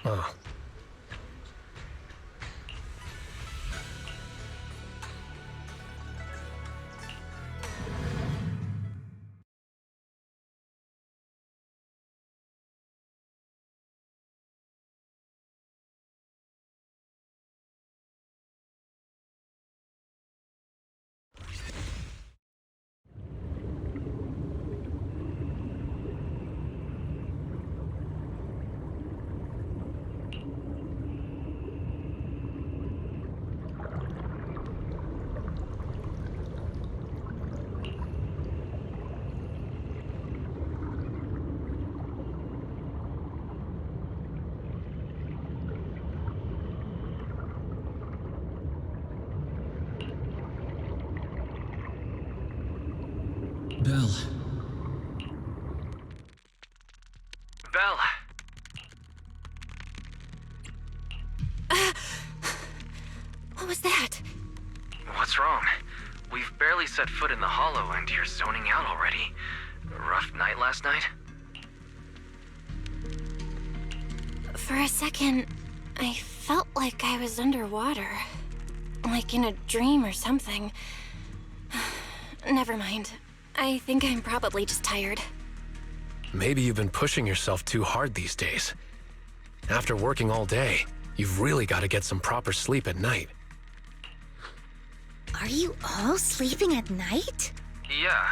Oh. Belle. Belle! What was that? What's wrong? We've barely set foot in the Hollow and you're zoning out already. Rough night last night? For a second, I felt like I was underwater. Like in a dream or something. Never mind. I think I'm probably just tired. Maybe you've been pushing yourself too hard these days. After working all day, you've really got to get some proper sleep at night. Are you all sleeping at night? Yeah.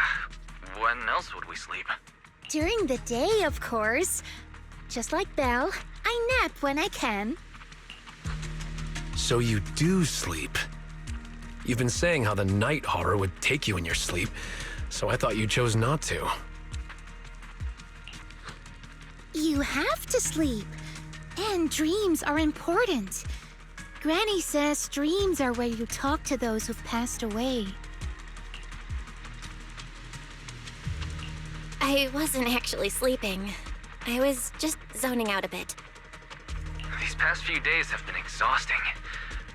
When else would we sleep? During the day, of course. Just like Belle, I nap when I can. So you do sleep. You've been saying how the night horror would take you in your sleep, so I thought you chose not to. You have to sleep. And dreams are important. Granny says dreams are where you talk to those who've passed away. I wasn't actually sleeping. I was just zoning out a bit. These past few days have been exhausting.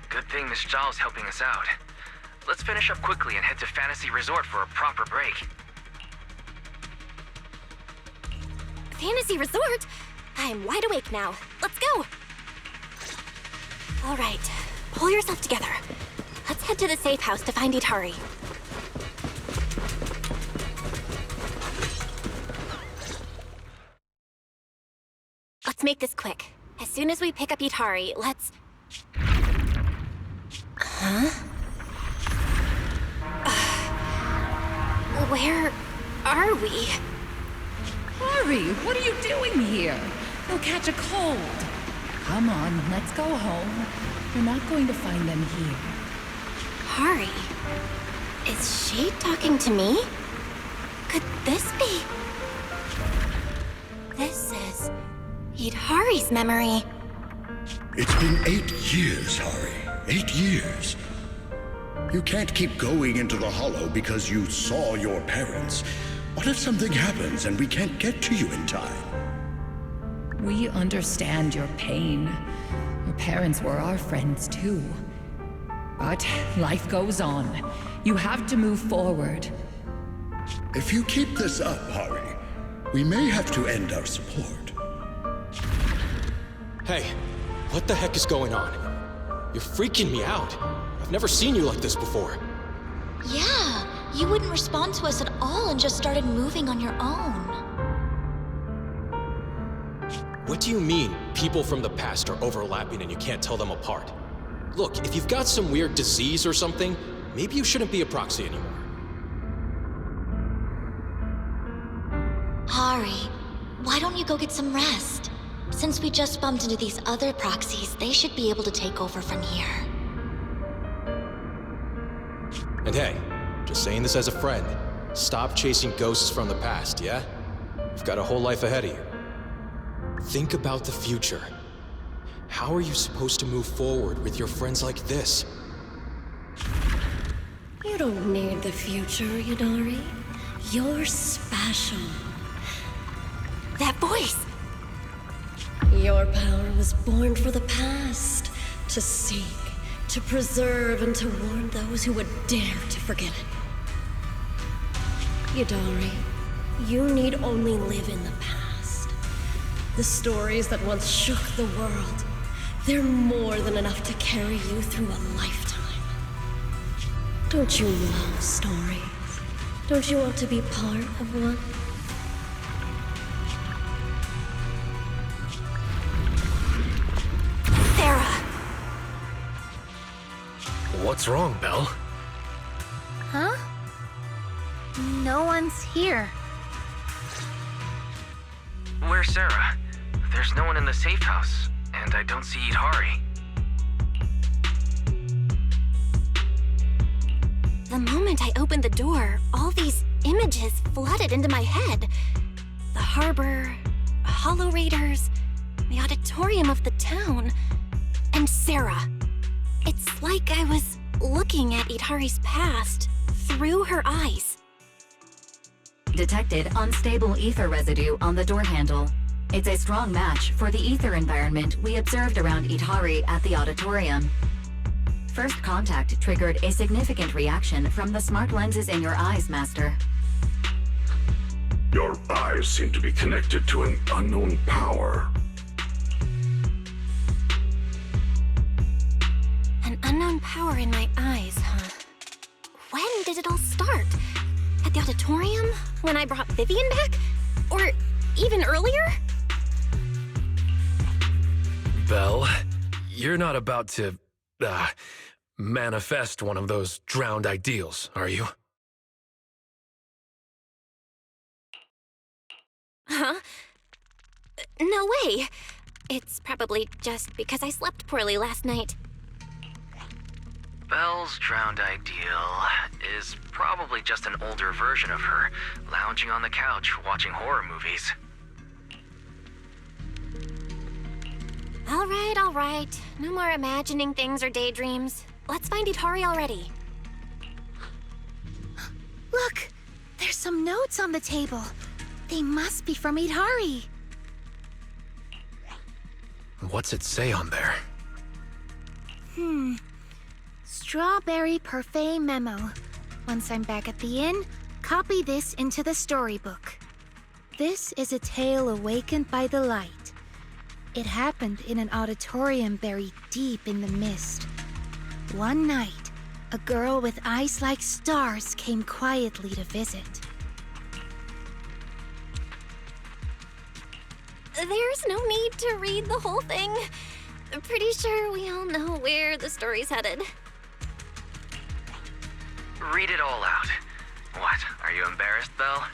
Good thing Miss Zhao's helping us out. Let's finish up quickly and head to Fantasy Resort for a proper break. Fantasy Resort? I'm wide awake now. Let's go! All right, pull yourself together. Let's head to the safe house to find Itari. Let's make this quick. As soon as we pick up Itari, let's... Huh? Where are we? Hurry! What are you doing here? You'll catch a cold. Come on, let's go home. You're not going to find them here. Hari? Is she talking to me? Could this be... This is... Hari's memory. It's been 8 years, Hari. 8 years. You can't keep going into the Hollow because you saw your parents. What if something happens and we can't get to you in time? We understand your pain. Your parents were our friends too. But life goes on. You have to move forward. If you keep this up, Hari, we may have to end our support. Hey, what the heck is going on? You're freaking me out. I've never seen you like this before. Yeah, you wouldn't respond to us at all and just started moving on your own. What do you mean, people from the past are overlapping and you can't tell them apart? Look, if you've got some weird disease or something, maybe you shouldn't be a proxy anymore. Hari, why don't you go get some rest? Since we just bumped into these other proxies, they should be able to take over from here. And hey, just saying this as a friend, stop chasing ghosts from the past, yeah? You've got a whole life ahead of you. Think about the future. How are you supposed to move forward with your friends like this? You don't need the future, Yadari. You're special. That voice! Your power was born for the past, to seek, to preserve, and to warn those who would dare to forget it. Yadari, you need only live in the past. The stories that once shook the world. They're more than enough to carry you through a lifetime. Don't you love stories? Don't you want to be part of one? Sarah! What's wrong, Belle? Huh? No one's here. Where's Sarah? There's no one in the safe house, and I don't see Idhari. The moment I opened the door, all these images flooded into my head. The harbor, Hollow Raiders, the auditorium of the town, and Sarah. It's like I was looking at Idhari's past through her eyes. Detected unstable ether residue on the door handle. It's a strong match for the ether environment we observed around Idhari at the auditorium. First contact triggered a significant reaction from the smart lenses in your eyes, Master. Your eyes seem to be connected to an unknown power. An unknown power in my eyes, huh? When did it all start? At the auditorium? When I brought Vivian back? Or even earlier? Belle, you're not about to, manifest one of those drowned ideals, are you? Huh? No way. It's probably just because I slept poorly last night. Belle's drowned ideal is probably just an older version of her, lounging on the couch watching horror movies. All right. No more imagining things or daydreams. Let's find Idhari already. Look! There's some notes on the table. They must be from Idhari. What's it say on there? Strawberry Parfait memo. Once I'm back at the inn, copy this into the storybook. This is a tale awakened by the light. It happened in an auditorium buried deep in the mist. One night, a girl with eyes like stars came quietly to visit. There's no need to read the whole thing. Pretty sure we all know where the story's headed. Read it all out. What, are you embarrassed, Belle?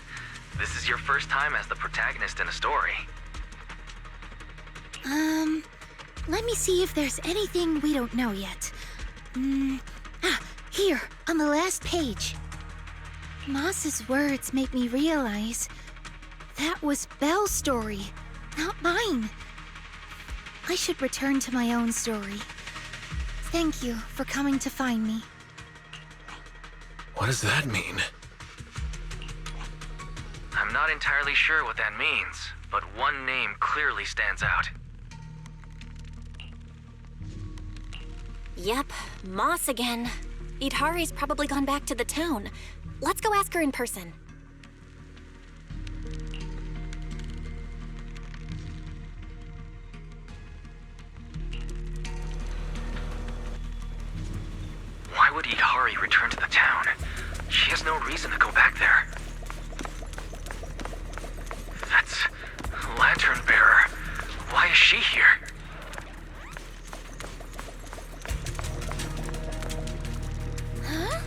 This is your first time as the protagonist in a story. Let me see if there's anything we don't know yet. Here, on the last page. Moss's words make me realize that was Belle's story, not mine. I should return to my own story. Thank you for coming to find me. What does that mean? I'm not entirely sure what that means, but one name clearly stands out. Yep, Moss again. Idhari's probably gone back to the town. Let's go ask her in person. Why would Idhari return to the town? She has no reason to go back there. That's Lantern Bearer. Why is she here? Huh?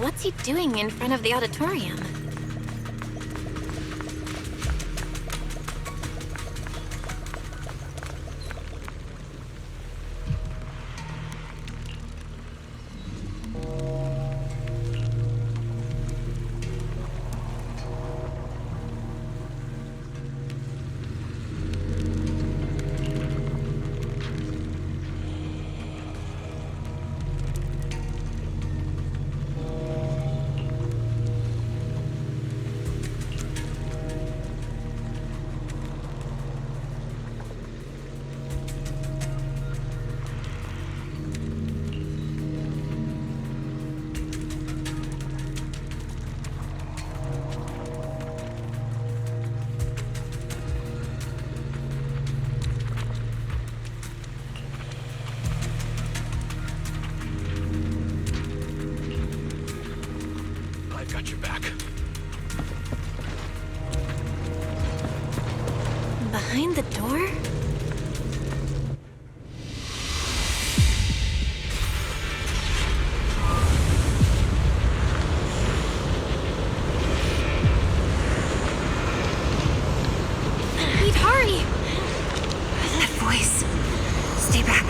What's he doing in front of the auditorium? I've got your back. Behind the door? Hurry! That voice. Stay back.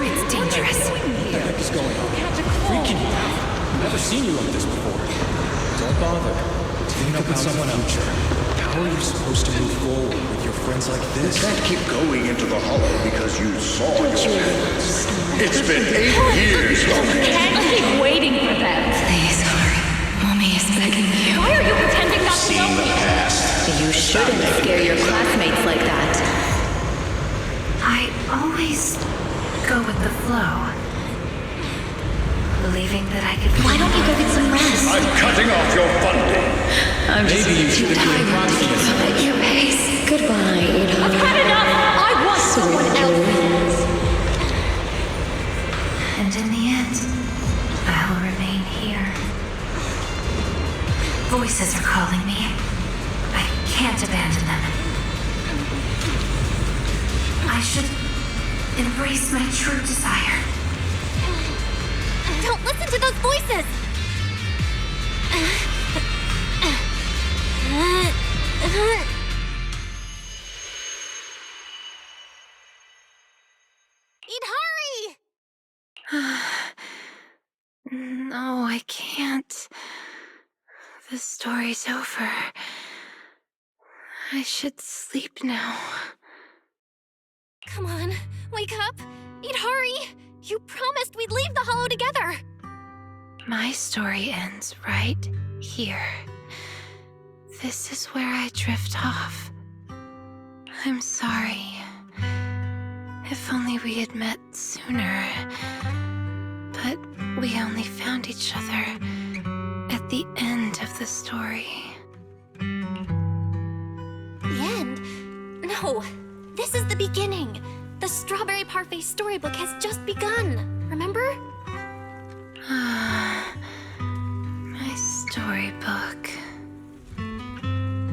It's dangerous. What the heck is going on? Freaking you out. I've never seen you like this before. Don't bother. Think about someone else. How are you supposed to move forward with your friends like You this? can't keep going into the hollow because you saw your parents. It's been 8 years, Harry. Can't keep waiting for them. Please, Harry. Mommy is begging you. Why are you pretending not to know me? You shouldn't scare your classmates like that. I always go with the flow. Believing that I could... Why don't you go get some rest? I'm cutting off your funding. Maybe you should have been proximate. At your pace. Goodbye, I've had enough! I want someone else! And in the end, I will remain here. Voices are calling me. I can't abandon them. I should embrace my true desire. Don't listen to those voices! No, I can't. The story's over. I should sleep now. Come on, wake up! Hurry! You promised we'd leave the hollow together! My story ends right here. This is where I drift off. I'm sorry. If only we had met sooner. But we only found each other at the end of the story. The end? No, this is the beginning. The Strawberry Parfait storybook has just begun, remember? My storybook.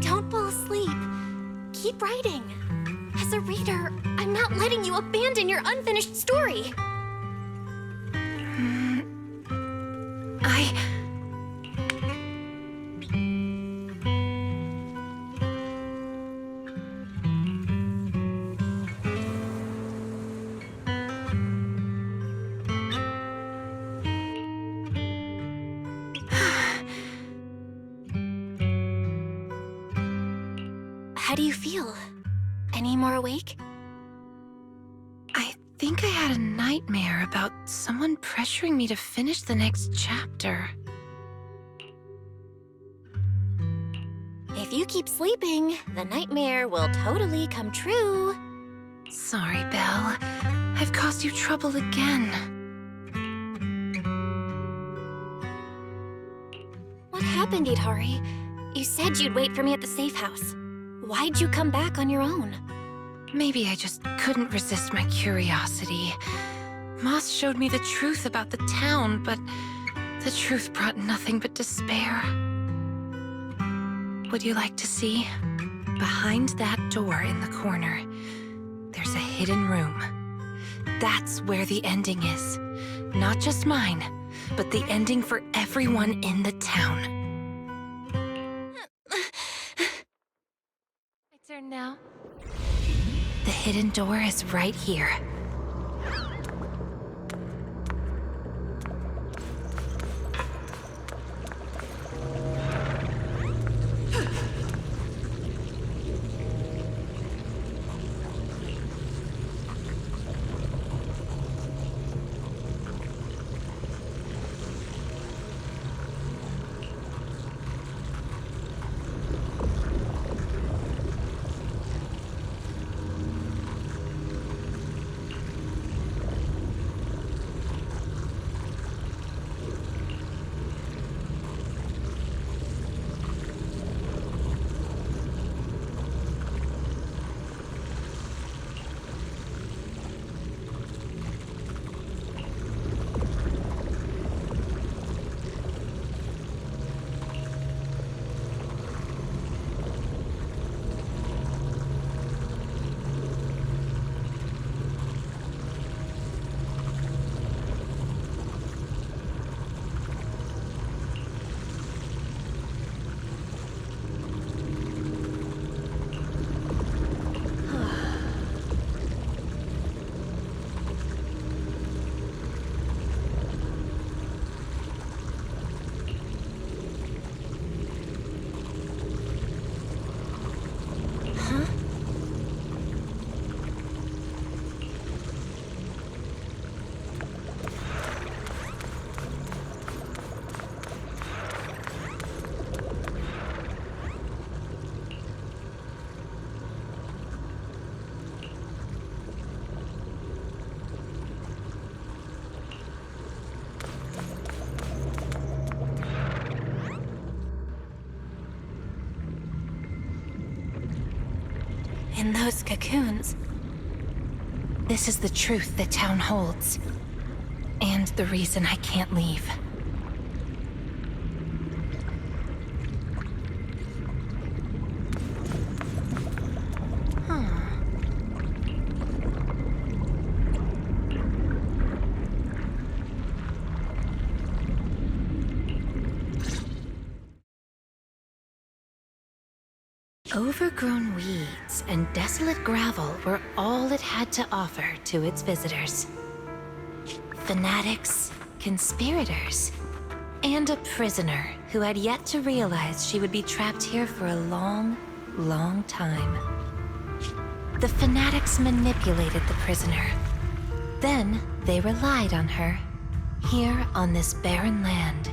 Don't fall asleep. Keep writing. As a reader, I'm not letting you abandon your unfinished story. How do you feel? Any more awake? I think I had a nightmare about someone pressuring me to finish the next chapter. If you keep sleeping, the nightmare will totally come true. Sorry, Belle. I've caused you trouble again. What happened, Hidari? You said you'd wait for me at the safe house. Why'd you come back on your own? Maybe I just couldn't resist my curiosity. Moss showed me the truth about the town, but the truth brought nothing but despair. Would you like to see? Behind that door in the corner, there's a hidden room. That's where the ending is. Not just mine, but the ending for everyone in the town. My turn now. The hidden door is right here. In those cocoons, this is the truth the town holds, and the reason I can't leave. Overgrown weeds and desolate gravel were all it had to offer to its visitors. Fanatics, conspirators, and a prisoner who had yet to realize she would be trapped here for a long, long time. The fanatics manipulated the prisoner. Then they relied on her. Here on this barren land,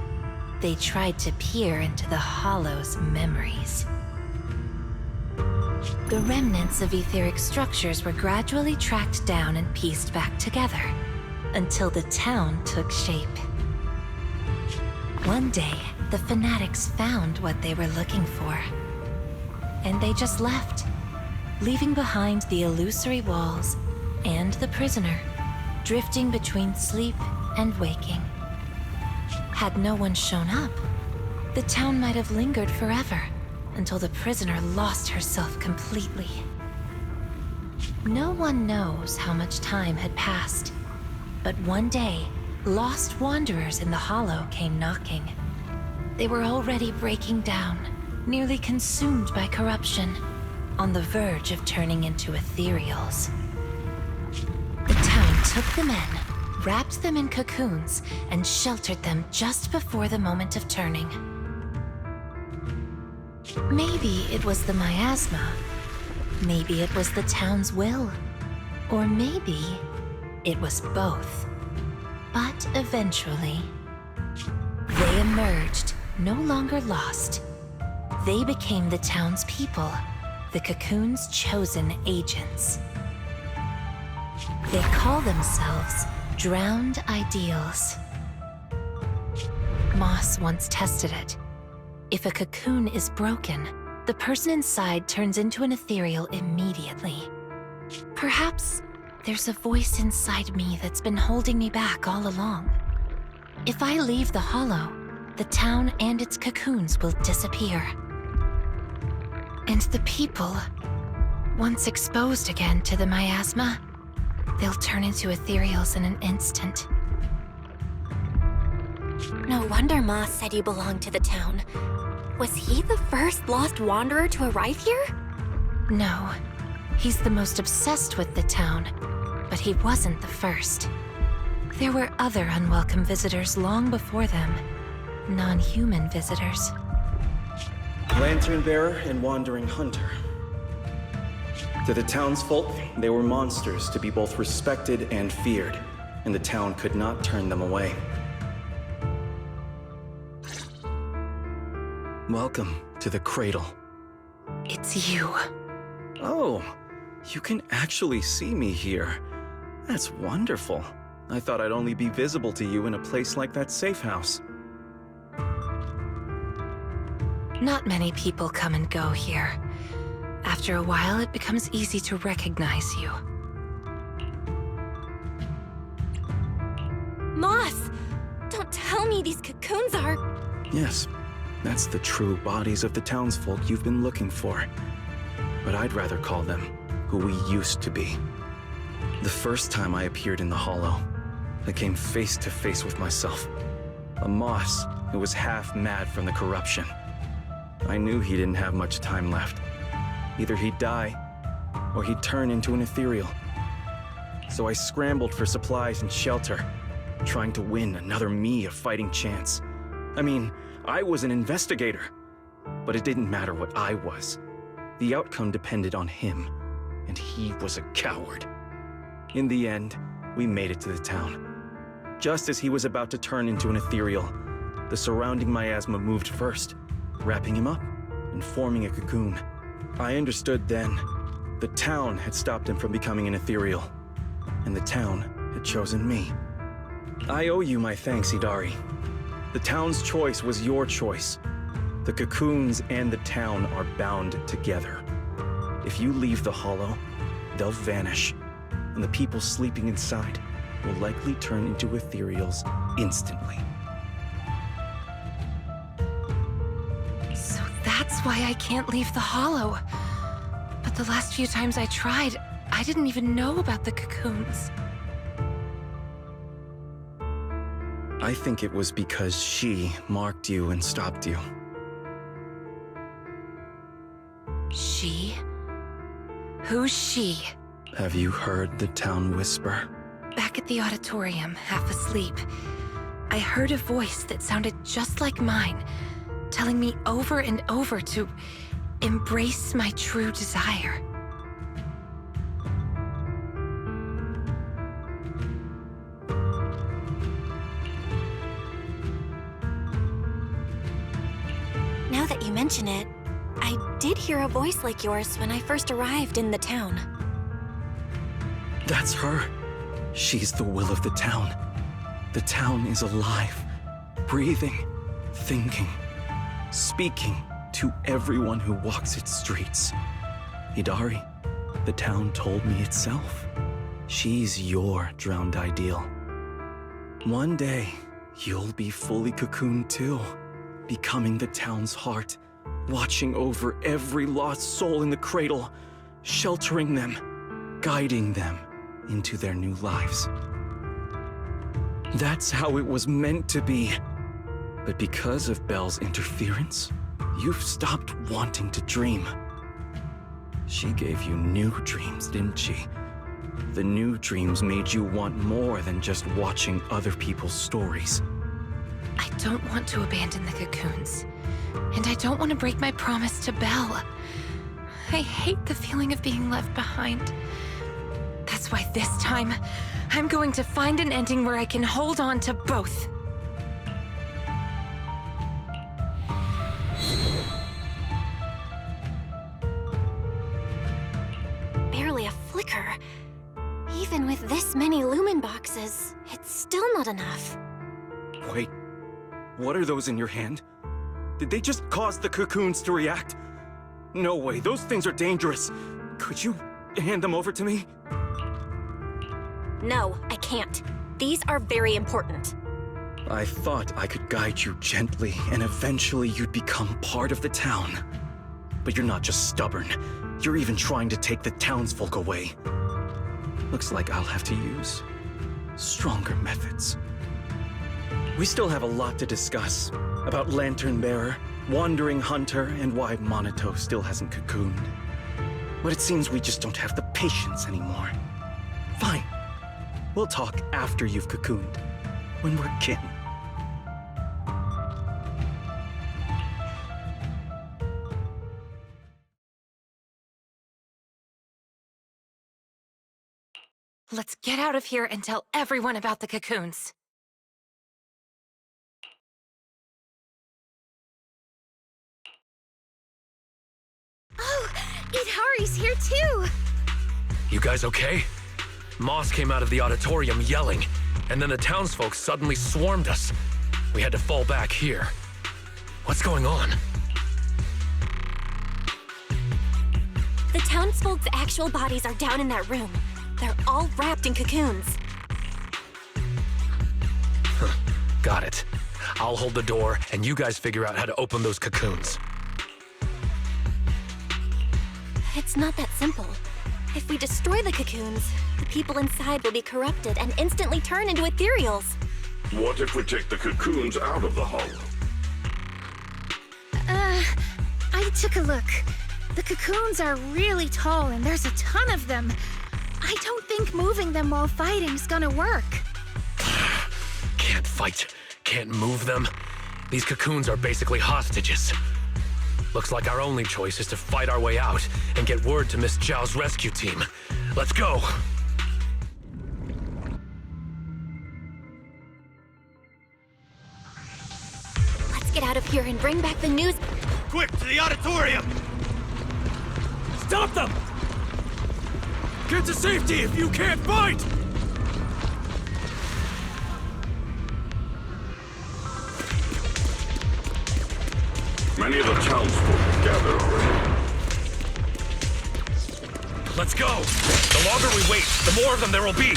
they tried to peer into the Hollow's memories. The remnants of etheric structures were gradually tracked down and pieced back together, until the town took shape. One day, the fanatics found what they were looking for. And they just left, leaving behind the illusory walls and the prisoner, drifting between sleep and waking. Had no one shown up, the town might have lingered forever, until the prisoner lost herself completely. No one knows how much time had passed, but one day, lost wanderers in the Hollow came knocking. They were already breaking down, nearly consumed by corruption, on the verge of turning into ethereals. The town took them in, wrapped them in cocoons, and sheltered them just before the moment of turning. Maybe it was the miasma, maybe it was the town's will, or maybe it was both. But eventually, they emerged, no longer lost. They became the town's people, the cocoon's chosen agents. They call themselves Drowned Ideals. Moss once tested it. If a cocoon is broken, the person inside turns into an ethereal immediately. Perhaps there's a voice inside me that's been holding me back all along. If I leave the Hollow, the town and its cocoons will disappear. And the people, once exposed again to the miasma, they'll turn into ethereals in an instant. No wonder Moss said you belonged to the town. Was he the first lost wanderer to arrive here? No. He's the most obsessed with the town, but he wasn't the first. There were other unwelcome visitors long before them. Non-human visitors. Lantern bearer and wandering hunter. To the townsfolk, they were monsters to be both respected and feared, and the town could not turn them away. Welcome to the cradle. It's you. Oh, you can actually see me here. That's wonderful. I thought I'd only be visible to you in a place like that safe house. Not many people come and go here. After a while, it becomes easy to recognize you. Moss! Don't tell me these cocoons are... Yes, that's the true bodies of the townsfolk you've been looking for. But I'd rather call them who we used to be. The first time I appeared in the Hollow, I came face to face with myself. A Moss who was half mad from the corruption. I knew he didn't have much time left. Either he'd die, or he'd turn into an ethereal. So I scrambled for supplies and shelter, trying to win another me a fighting chance. I mean, I was an investigator, but it didn't matter what I was. The outcome depended on him, and he was a coward. In the end, we made it to the town. Just as he was about to turn into an ethereal, the surrounding miasma moved first, wrapping him up and forming a cocoon. I understood then. The town had stopped him from becoming an ethereal, and the town had chosen me. I owe you my thanks, Idari. The town's choice was your choice. The cocoons and the town are bound together. If you leave the Hollow, they'll vanish, and the people sleeping inside will likely turn into ethereals instantly. So that's why I can't leave the Hollow. But the last few times I tried, I didn't even know about the cocoons. I think it was because she marked you and stopped you. She? Who's she? Have you heard the town whisper? Back at the auditorium, half asleep, I heard a voice that sounded just like mine, telling me over and over to embrace my true desire. Now that you mention it, I did hear a voice like yours when I first arrived in the town. That's her. She's the will of the town. The town is alive, breathing, thinking, speaking to everyone who walks its streets. Idari, the town told me itself. She's your drowned ideal. One day, you'll be fully cocooned too, becoming the town's heart, watching over every lost soul in the cradle, sheltering them, guiding them into their new lives. That's how it was meant to be. But because of Belle's interference, you've stopped wanting to dream. She gave you new dreams, didn't she? The new dreams made you want more than just watching other people's stories. I don't want to abandon the cocoons. And I don't want to break my promise to Belle. I hate the feeling of being left behind. That's why this time, I'm going to find an ending where I can hold on to both. Barely a flicker. Even with this many lumen boxes, it's still not enough. Wait, what are those in your hand? Did they just cause the cocoons to react? No way, those things are dangerous. Could you hand them over to me? No, I can't. These are very important. I thought I could guide you gently, and eventually you'd become part of the town. But you're not just stubborn. You're even trying to take the townsfolk away. Looks like I'll have to use stronger methods. We still have a lot to discuss about Lantern Bearer, Wandering Hunter, and why Monito still hasn't cocooned. But it seems we just don't have the patience anymore. Fine. We'll talk after you've cocooned, when we're kin. Let's get out of here and tell everyone about the cocoons. Oh, Itari's here too! You guys okay? Moss came out of the auditorium yelling, and then the townsfolk suddenly swarmed us. We had to fall back here. What's going on? The townsfolk's actual bodies are down in that room. They're all wrapped in cocoons. Got it. I'll hold the door, and you guys figure out how to open those cocoons. It's not that simple. If we destroy the cocoons, the people inside will be corrupted and instantly turn into ethereals. What if we take the cocoons out of the hollow? I took a look. The cocoons are really tall and there's a ton of them. I don't think moving them while fighting's gonna work. Can't fight, can't move them. These cocoons are basically hostages. Looks like our only choice is to fight our way out and get word to Miss Zhao's rescue team. Let's go! Let's get out of here and bring back the news. Quick, to the auditorium! Stop them! Get to safety if you can't fight! Many of the townsfolk have gathered already. Let's go! The longer we wait, the more of them there will be!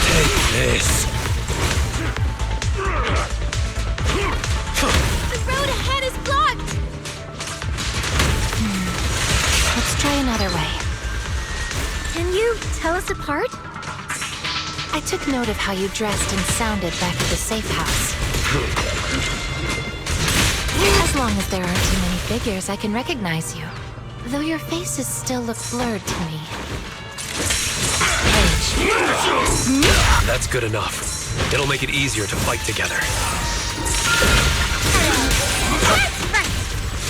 Take this! Try another way. Can you tell us apart? I took note of how you dressed and sounded back at the safe house. As long as there aren't too many figures, I can recognize you. Though your faces still look blurred to me. That's good enough. It'll make it easier to fight together. That's right!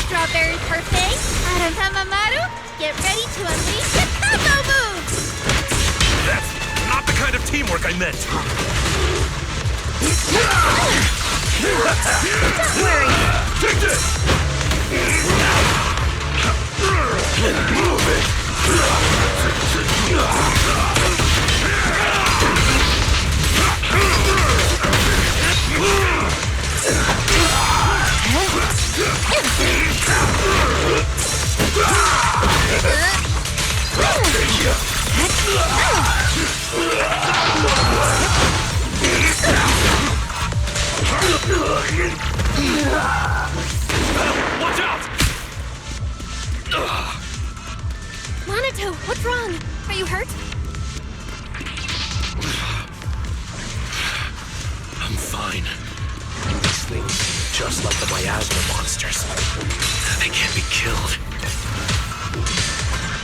Strawberry Parfait, Arantamamaru, get ready to unleash the combo move! That's not the kind of teamwork I meant! Don't worry! Take this! Move it! Watch out! Monito, what's wrong? Are you hurt? I'm fine. These things, just like the miasma monsters, they can't be killed.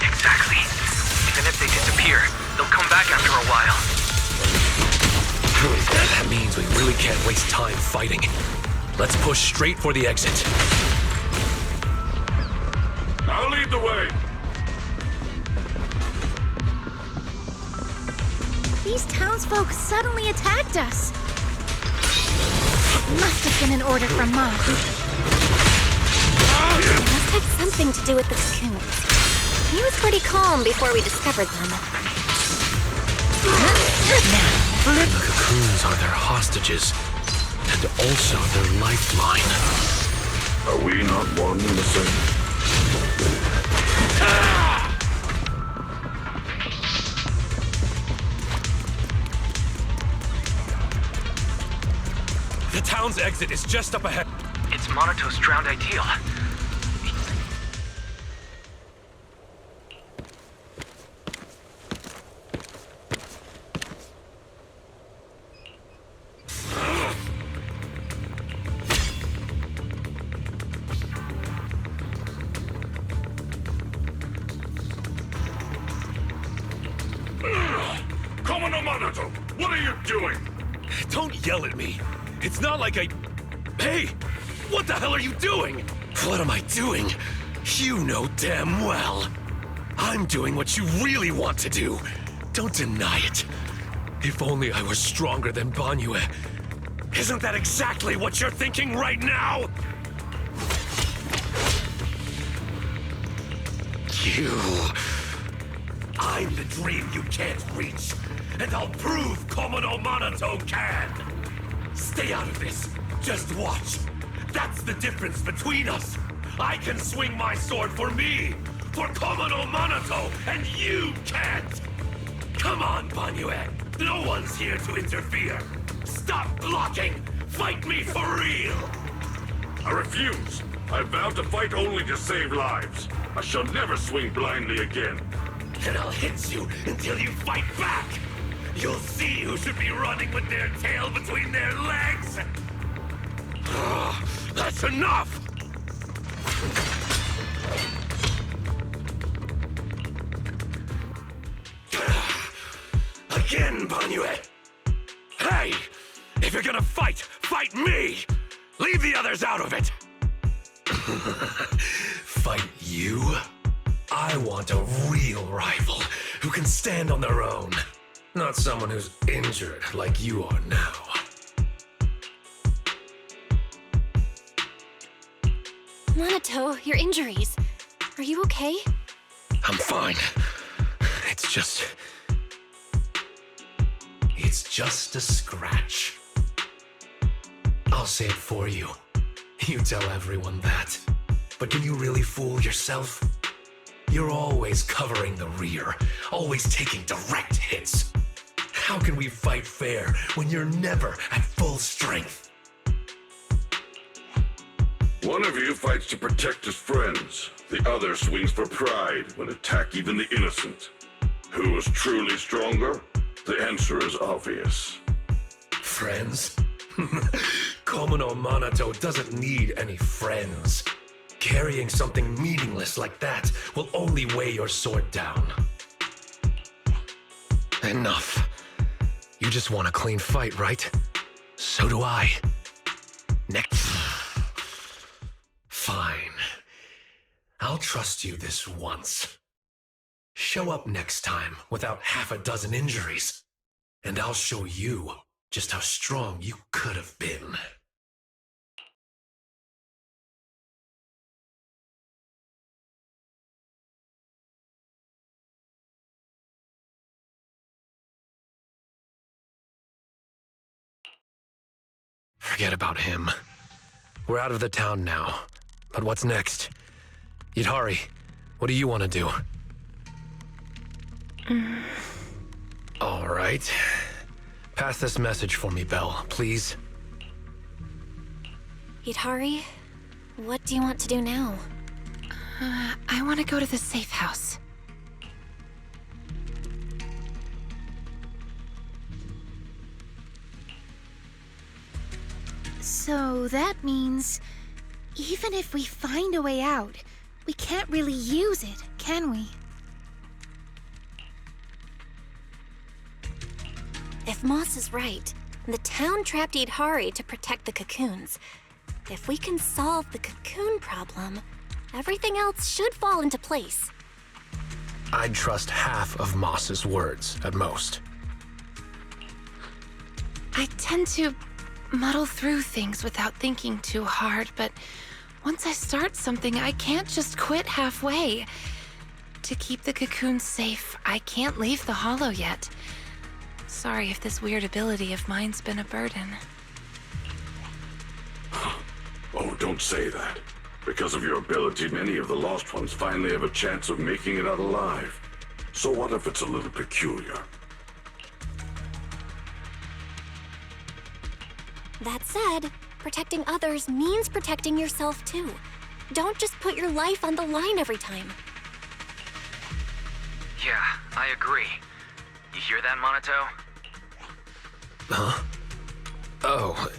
Exactly. Even if they disappear, they'll come back after a while. That means we really can't waste time fighting. Let's push straight for the exit. I'll lead the way. These townsfolk suddenly attacked us. Must have been an order from Mom. It must have something to do with the cocoons. He was pretty calm before we discovered them. The cocoons are their hostages, and also their lifeline. Are we not one and the same? The town's exit is just up ahead. It's Monato's drowned ideal. Monato, what are you doing? Don't yell at me. It's not like I... Hey! What the hell are you doing? What am I doing? You know damn well. I'm doing what you really want to do. Don't deny it. If only I were stronger than Banyue. Isn't that exactly what you're thinking right now? You... I'm the dream you can't reach, and I'll prove Komodo Monato can! Stay out of this. Just watch. That's the difference between us. I can swing my sword for me, for Komodo Monato, and you can't! Come on, Banyue. No one's here to interfere. Stop blocking! Fight me for real! I refuse. I vow to fight only to save lives. I shall never swing blindly again. And I'll hit you until you fight back! You'll see who should be running with their tail between their legs! That's enough! Again, Banyue! Hey! If you're gonna fight, fight me! Leave the others out of it! Fight you? I want a real rival who can stand on their own. Not someone who's injured like you are now. Monato, your injuries. Are you okay? I'm fine. It's just a scratch. I'll say it for you. You tell everyone that. But can you really fool yourself? You're always covering the rear, always taking direct hits. How can we fight fair when you're never at full strength? One of you fights to protect his friends. The other swings for pride when attack even the innocent. Who is truly stronger? The answer is obvious. Friends? Komodo Monato doesn't need any friends. Carrying something meaningless like that will only weigh your sword down. Enough. You just want a clean fight, right? So do I. Next. Fine. I'll trust you this once. Show up next time without half a dozen injuries, and I'll show you just how strong you could have been. Forget about him. We're out of the town now. But what's next? Yidhari, what do you want to do? All right. Pass this message for me, Belle, please. Yidhari, what do you want to do now? I want to go to the safe house. So that means, even if we find a way out, we can't really use it, can we? If Moss is right, the town trapped Yidhari to protect the cocoons. If we can solve the cocoon problem, everything else should fall into place. I'd trust half of Moss's words, at most. I tend to muddle through things without thinking too hard, but once I start something, I can't just quit halfway. To keep the cocoons safe, I can't leave the hollow yet. Sorry if this weird ability of mine's been a burden. Oh, don't say that. Because of your ability, many of the lost ones finally have a chance of making it out alive. So what if it's a little peculiar? That said, protecting others means protecting yourself too. Don't just put your life on the line every time. Yeah, I agree. You hear that, Monato? Huh? Oh,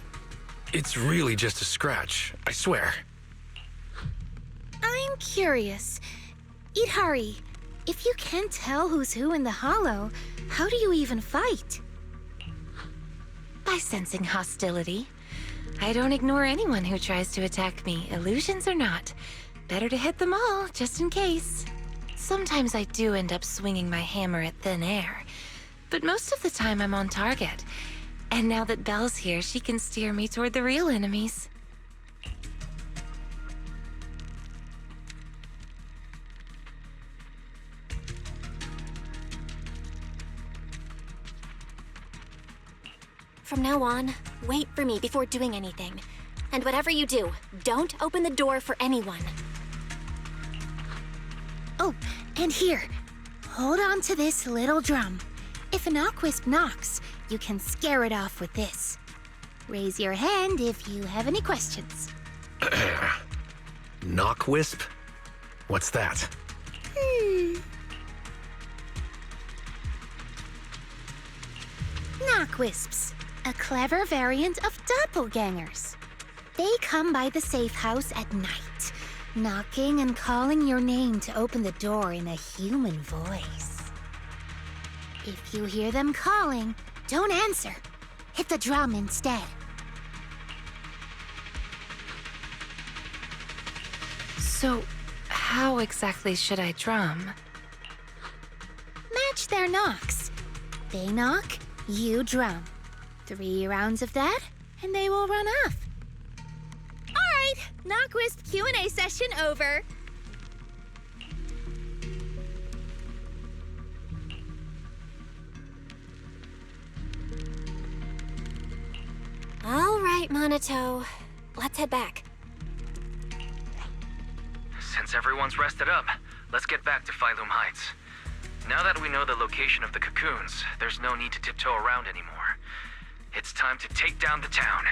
it's really just a scratch, I swear. I'm curious. Idhari, if you can't tell who's who in the Hollow, how do you even fight? By sensing hostility. I don't ignore anyone who tries to attack me, illusions or not. Better to hit them all, just in case. Sometimes I do end up swinging my hammer at thin air, but most of the time I'm on target. And now that Belle's here, she can steer me toward the real enemies. From now on, wait for me before doing anything. And whatever you do, don't open the door for anyone. Oh, and here. Hold on to this little drum. If an Aquisp knocks, you can scare it off with this. Raise your hand if you have any questions. Knockwisp? What's that? Knockwisps, a clever variant of doppelgangers. They come by the safe house at night, knocking and calling your name to open the door in a human voice. If you hear them calling, don't answer. Hit the drum instead. So, how exactly should I drum? Match their knocks. They knock, you drum. 3 rounds of that, and they will run off. All right, Knockwisp Q&A session over. All right, Monato. Let's head back. Since everyone's rested up, let's get back to Phylum Heights. Now that we know the location of the cocoons, there's no need to tiptoe around anymore. It's time to take down the town.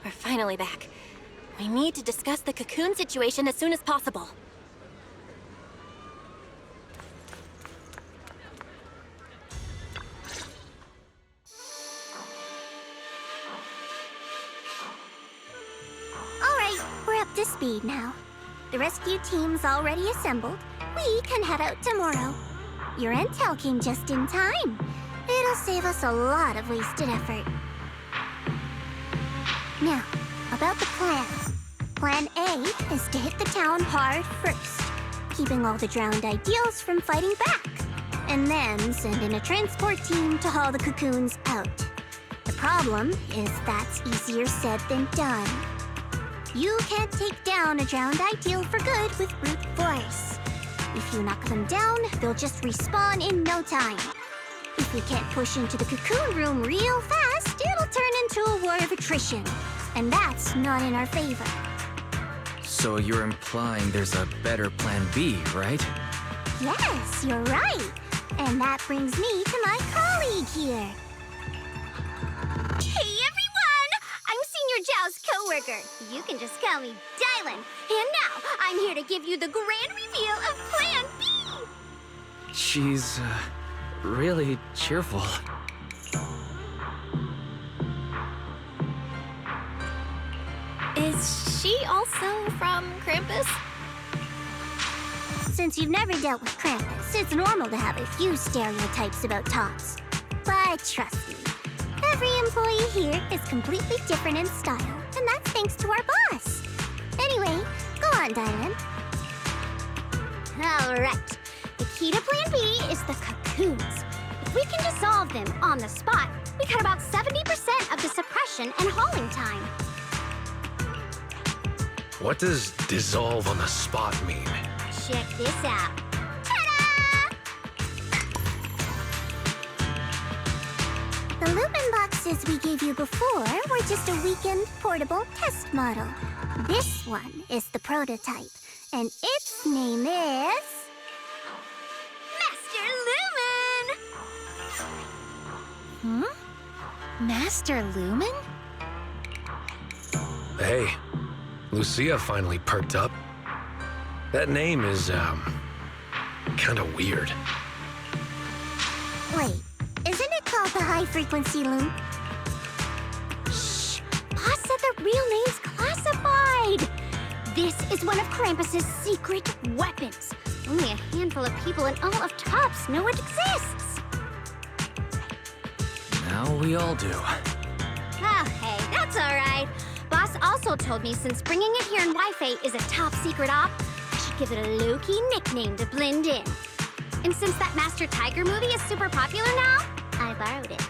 We're finally back. We need to discuss the cocoon situation as soon as possible. Alright, we're up to speed now. The rescue team's already assembled. We can head out tomorrow. Your intel came just in time. It'll save us a lot of wasted effort. Now, about the plan. Plan A is to hit the town hard first, keeping all the drowned ideals from fighting back, and then send in a transport team to haul the cocoons out. The problem is that's easier said than done. You can't take down a drowned ideal for good with brute force. If you knock them down, they'll just respawn in no time. If we can't push into the cocoon room real fast, it'll turn into a war of attrition. And that's not in our favor. So you're implying there's a better plan B, right? Yes, you're right. And that brings me to my colleague here. Hey, everyone! I'm Senior Zhao's coworker. You can just call me Dylan. And now, I'm here to give you the grand reveal of Plan B! She's, really cheerful. Is she also from Krampus? Since you've never dealt with Krampus, it's normal to have a few stereotypes about tots. But trust me, every employee here is completely different in style, and that's thanks to our boss. Anyway, go on, Dylan. All right, the key to Plan B is the cocoons. If we can dissolve them on the spot, we cut about 70% of the suppression and hauling time. What does dissolve on the spot mean? Check this out. Ta-da! pieces we gave you before were just a weekend portable test model. This one is the prototype, and its name is... Master Lumen! Master Lumen? Hey, Lucia finally perked up. That name is, kinda weird. Wait, isn't it called the high-frequency loom? Shh! Boss said the real name's classified! This is one of Krampus's secret weapons. Only a handful of people in all of Tops know it exists. Now we all do. Oh, hey, that's all right. Boss also told me since bringing it here in Wi-Fi is a top secret op, I should give it a low-key nickname to blend in. And since that Master Tiger movie is super popular now, I borrowed it.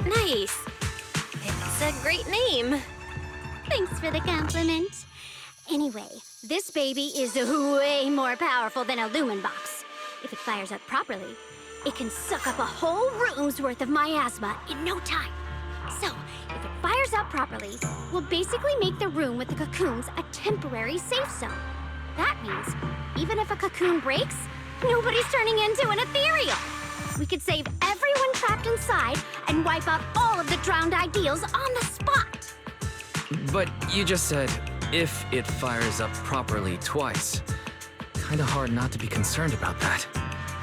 Nice. It's a great name. Thanks for the compliment. Anyway, this baby is way more powerful than a Lumen box. If it fires up properly, it can suck up a whole room's worth of miasma in no time. So, if it fires up properly, we'll basically make the room with the cocoons a temporary safe zone. That means, even if a cocoon breaks, nobody's turning into an ethereal. We could save everyone trapped inside and wipe out all of the drowned ideals on the spot. But you just said, if it fires up properly twice. Kinda hard not to be concerned about that.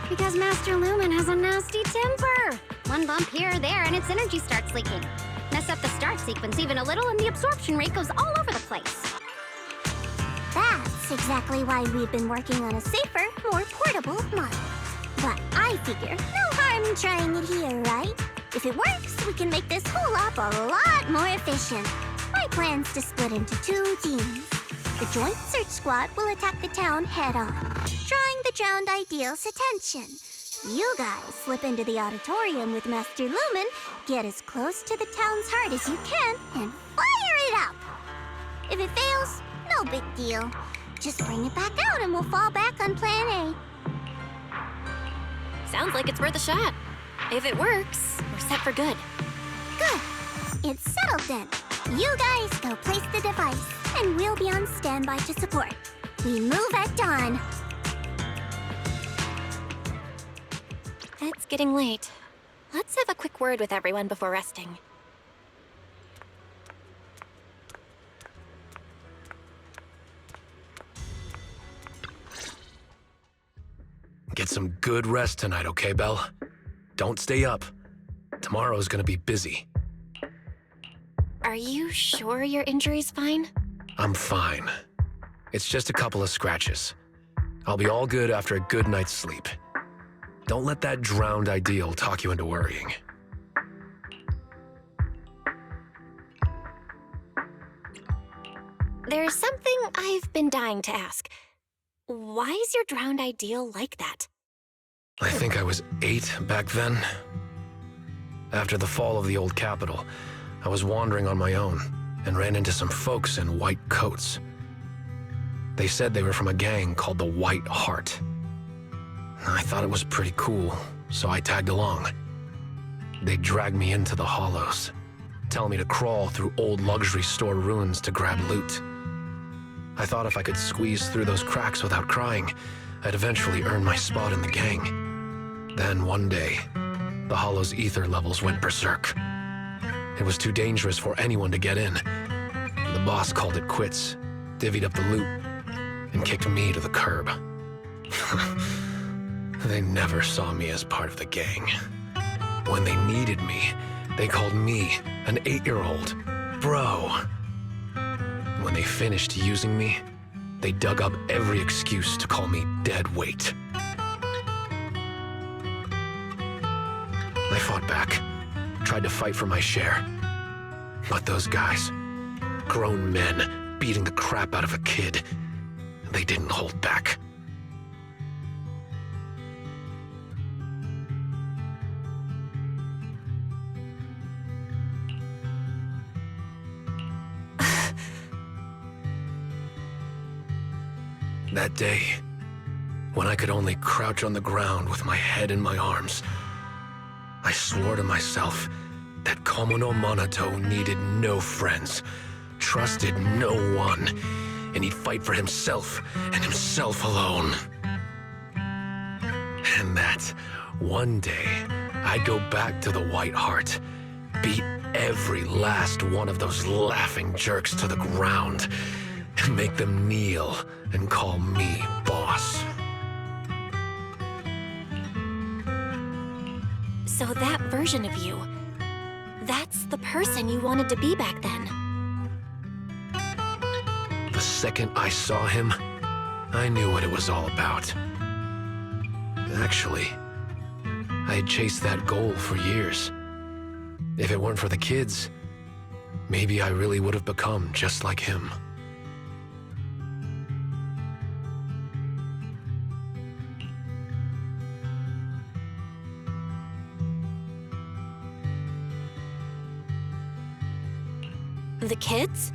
Because Master Lumen has a nasty temper. One bump here or there and its energy starts leaking. Mess up the start sequence even a little and the absorption rate goes all over the place. That's exactly why we've been working on a safer, more portable model. But I figure no harm in trying it here, right? If it works, we can make this whole op a lot more efficient. My plan's to split into 2 teams. The Joint Search Squad will attack the town head-on, drawing the drowned ideals' attention. You guys slip into the auditorium with Master Lumen, get as close to the town's heart as you can, and fire it up! If it fails, no big deal. Just bring it back out and we'll fall back on Plan A. Sounds like it's worth a shot. If it works, we're set for good. Good. It's settled then. You guys go place the device, and we'll be on standby to support. We move at dawn. It's getting late. Let's have a quick word with everyone before resting. Get some good rest tonight, okay, Belle? Don't stay up. Tomorrow's gonna be busy. Are you sure your injury's fine? I'm fine. It's just a couple of scratches. I'll be all good after a good night's sleep. Don't let that drowned ideal talk you into worrying. There's something I've been dying to ask. Why is your drowned ideal like that? I think I was 8 back then. After the fall of the old capital, I was wandering on my own and ran into some folks in white coats. They said they were from a gang called the White Heart. I thought it was pretty cool, so I tagged along. They dragged me into the hollows, telling me to crawl through old luxury store ruins to grab loot. I thought if I could squeeze through those cracks without crying, I'd eventually earn my spot in the gang. Then one day, the hollow's ether levels went berserk. It was too dangerous for anyone to get in. The boss called it quits, divvied up the loot, and kicked me to the curb. They never saw me as part of the gang. When they needed me, they called me an 8-year-old bro. When they finished using me, they dug up every excuse to call me dead weight. I fought back, tried to fight for my share. But those guys, grown men beating the crap out of a kid, they didn't hold back. That day, when I could only crouch on the ground with my head in my arms. I swore to myself that Komo no Monato needed no friends, trusted no one, and he'd fight for himself and himself alone. And that one day I'd go back to the White Heart, beat every last one of those laughing jerks to the ground, and make them kneel and call me boss. So that version of you, that's the person you wanted to be back then. The second I saw him, I knew what it was all about. Actually, I had chased that goal for years. If it weren't for the kids, maybe I really would have become just like him. The kids?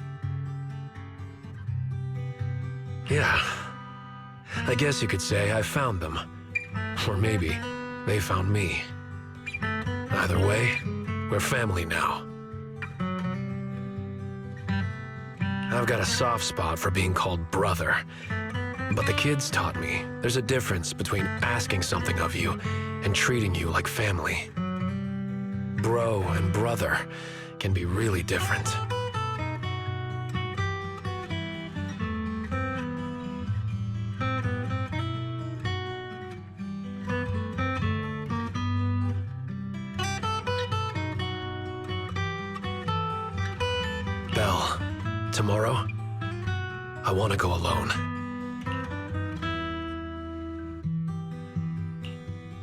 Yeah. I guess you could say I found them. Or maybe they found me. Either way, we're family now. I've got a soft spot for being called brother. But the kids taught me there's a difference between asking something of you and treating you like family. Bro and brother can be really different. Belle, tomorrow, I want to go alone.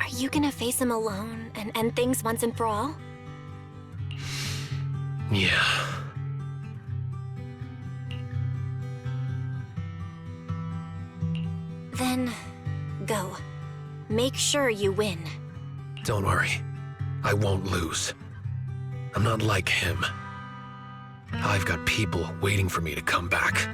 Are you gonna face him alone and end things once and for all? Yeah. Then, go. Make sure you win. Don't worry. I won't lose. I'm not like him. I've got people waiting for me to come back.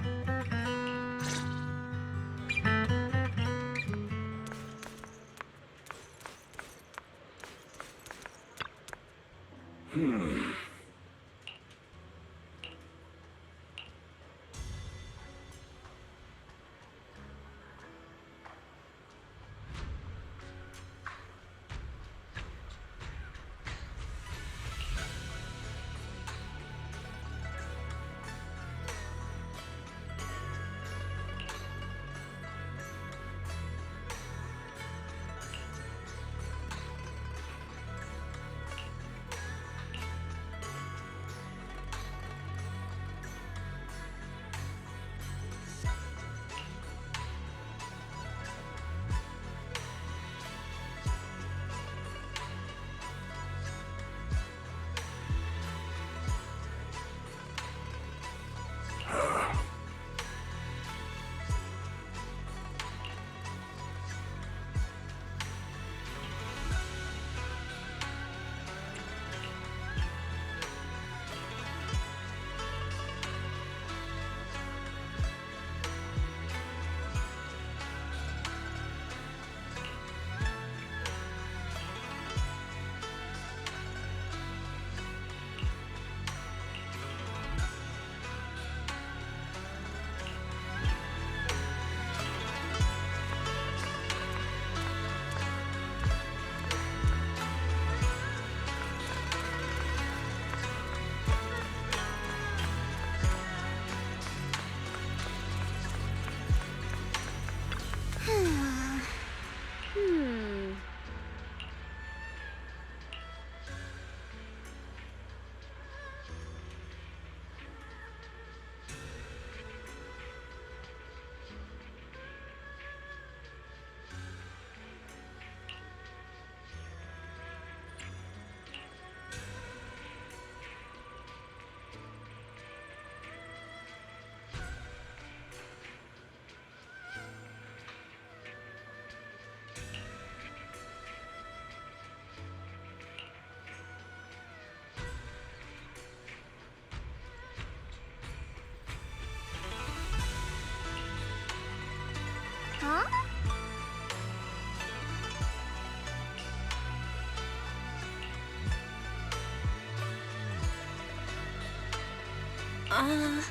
Time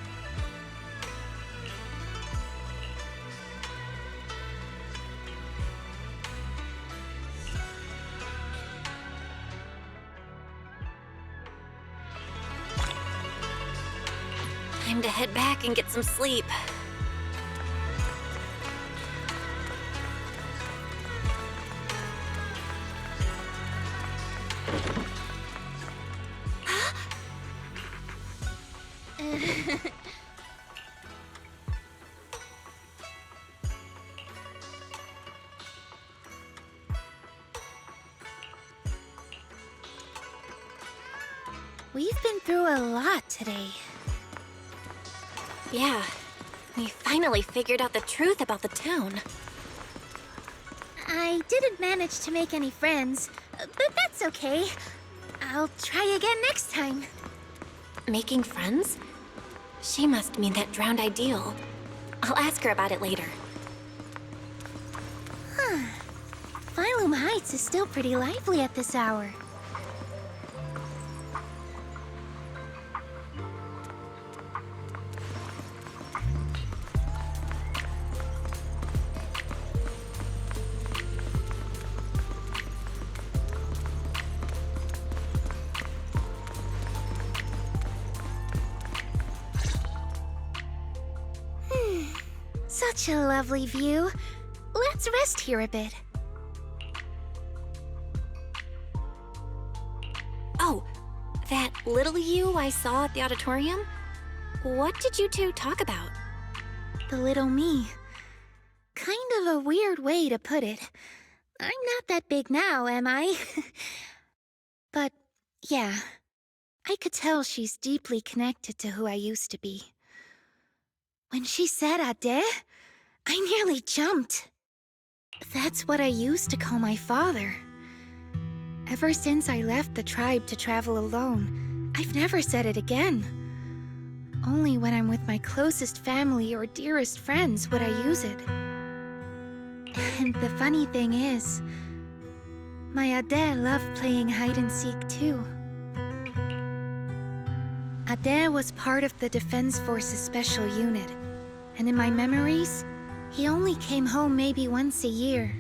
to head back and get some sleep. We've been through a lot today. Yeah, we finally figured out the truth about the town. I didn't manage to make any friends, but that's okay. I'll try again next time. Making friends? She must mean that drowned ideal. I'll ask her about it later. Huh. Phylum Heights is still pretty lively at this hour. Such a lovely view. Let's rest here a bit. Oh, that little you I saw at the auditorium? What did you two talk about? The little me. Kind of a weird way to put it. I'm not that big now, am I? But, yeah. I could tell she's deeply connected to who I used to be. When she said Ade, I nearly jumped. That's what I used to call my father. Ever since I left the tribe to travel alone, I've never said it again. Only when I'm with my closest family or dearest friends would I use it. And the funny thing is, my Ade loved playing hide-and-seek too. Ade was part of the Defense Forces Special Unit, and in my memories, he only came home maybe once a year.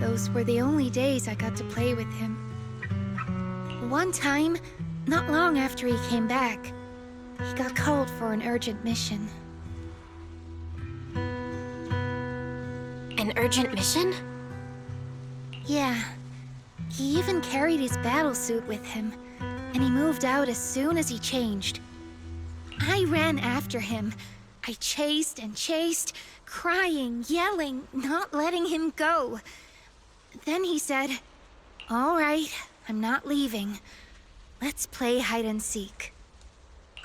Those were the only days I got to play with him. One time, not long after he came back, he got called for an urgent mission. An urgent mission? Yeah. He even carried his battlesuit with him, and he moved out as soon as he changed. I ran after him. I chased and chased, crying, yelling, not letting him go. Then he said, "All right, I'm not leaving. Let's play hide-and-seek."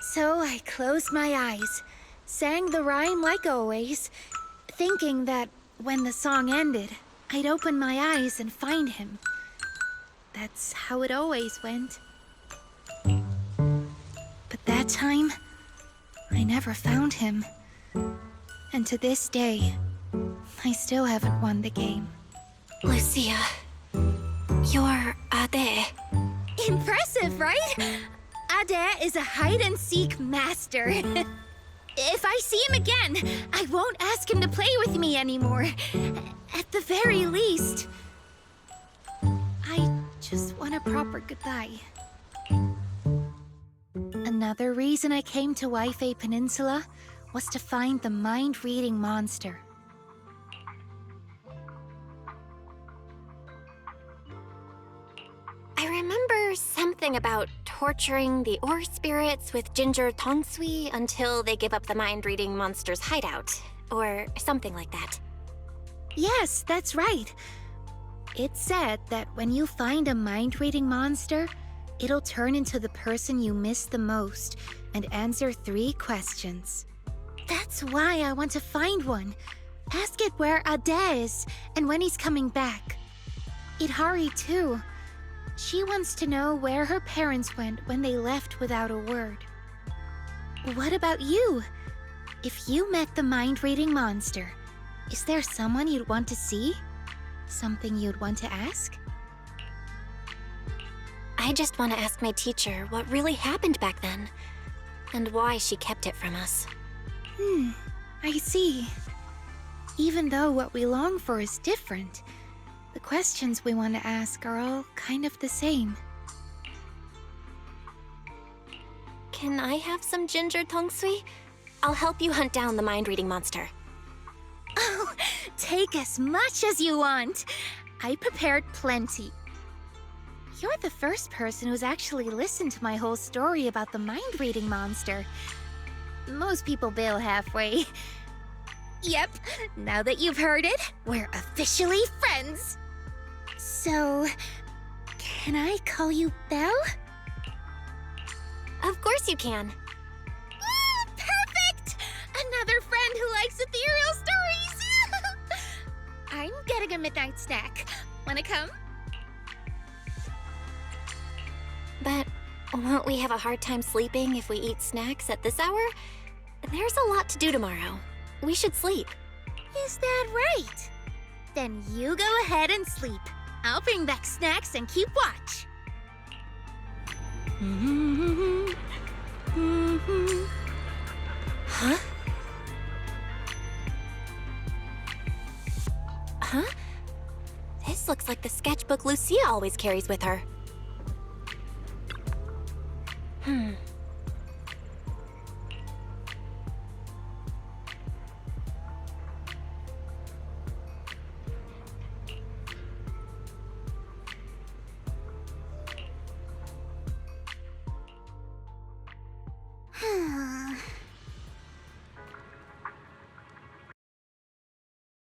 So I closed my eyes, sang the rhyme like always, thinking that when the song ended, I'd open my eyes and find him. That's how it always went. But that time, I never found him. And to this day, I still haven't won the game. Lucia, you're Ade. Impressive, right? Ade is a hide-and-seek master. If I see him again, I won't ask him to play with me anymore. At the very least, I just want a proper goodbye. Another reason I came to Waifei Peninsula was to find the mind-reading monster. I remember something about torturing the ore spirits with ginger tongsui until they give up the mind-reading monster's hideout, or something like that. Yes, that's right. It said that when you find a mind-reading monster, it'll turn into the person you miss the most and answer 3 questions. That's why I want to find one. Ask it where Ade is and when he's coming back. Idhari too. She wants to know where her parents went when they left without a word. What about you? If you met the mind-reading monster, is there someone you'd want to see? Something you'd want to ask? I just want to ask my teacher what really happened back then. and why she kept it from us. I see. Even though what we long for is different, the questions we want to ask are all kind of the same. Can I have some ginger tongsui? I'll help you hunt down the mind-reading monster. Oh, take as much as you want. I prepared plenty. You're the first person who's actually listened to my whole story about the mind-reading monster. Most people bail halfway. Yep, now that you've heard it, we're officially friends. So, can I call you Belle? Of course you can. Perfect! Another friend who likes ethereal stories! I'm getting a midnight snack. Wanna come? But won't we have a hard time sleeping if we eat snacks at this hour? There's a lot to do tomorrow. We should sleep. Is that right? Then you go ahead and sleep. I'll bring back snacks and keep watch. Huh? Huh? This looks like the sketchbook Lucia always carries with her.